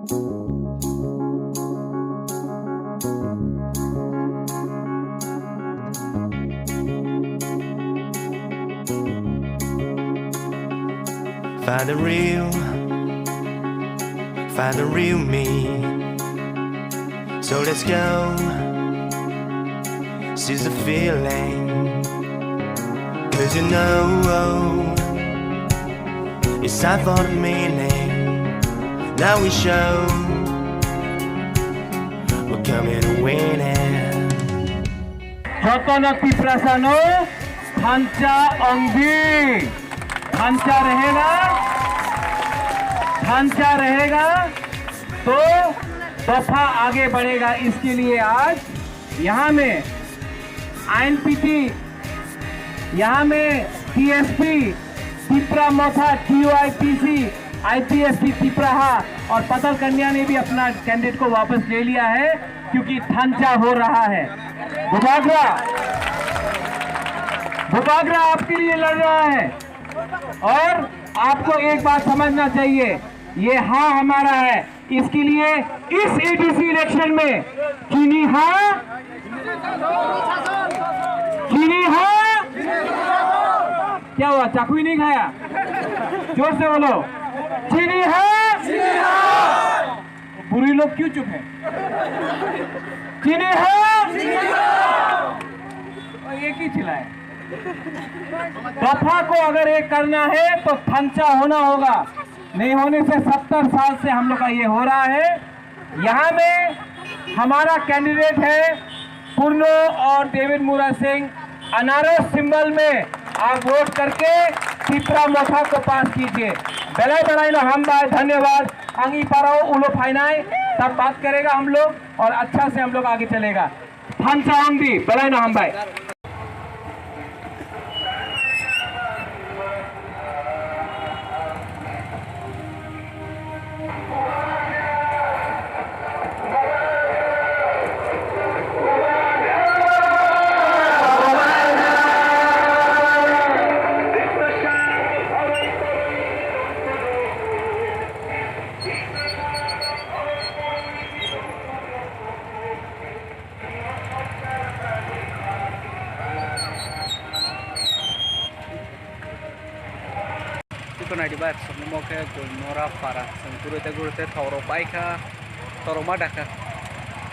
Find the real me. So let's go, seize the feeling. 'Cause you know, it's time for the meaning. Now we show we're coming to win it. Jotona Tiprasano, Thancha Ongdi. ढांचा रहेगा तो दफा आगे बढ़ेगा। इसके लिए आज यहाँ में आईएनपीटी, यहाँ में टीएसपी तिप्रा मोथा, टीयूआईपीसी, आईपीएसपी तिप्राहा और पतल कन्या ने भी अपना कैंडिडेट को वापस ले लिया है क्योंकि ढांचा हो रहा है। भुपाग्रा आपके लिए लड़ रहा है और आपको एक बात समझना चाहिए, ये हाँ हमारा है। इसके लिए इस एडीसी इलेक्शन में चीनी हाँ, क्या हुआ, चाकू ही नहीं खाया? जोर से बोलो, चीनी हाँ। बुरी लोग क्यों चुप है? चीनी हाँ, एक ही चिल्लाए। दफा को अगर एक करना है तो थंचा होना होगा, नहीं होने से 70 साल से हम लोग का ये हो रहा है। यहाँ में हमारा कैंडिडेट है पूर्णो और डेविड मुरा सिंह। अनारस सिंबल में आप वोट करके तिप्रा मोथा को पास कीजिए। बेलाई लो हम बाय, धन्यवाद। आंगी पाराओ उलो फाइनाई सब बात करेगा हम लोग और अच्छा से हम लोग आगे चलेगा। थंचा होंगी बेलाई लो हम bye. Nadibat semua ke Gulmora Para sengkurute Toro Baika Toro Madaka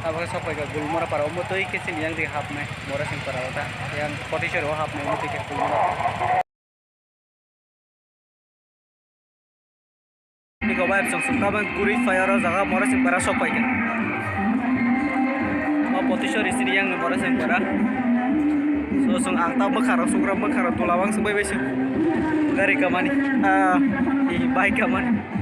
apa sampai ke Gulmora Para umut itu kesin yang di hapme Mora sing para yang potensial hapme umut ke Gulmora ini kau bayar sengkaban kuri fire jaga Mora sing para sampai ke mau potensial istri yang Mora sing para so sung angta bekara sungram bekara tulawang sebagai besi gari kamani baik kamani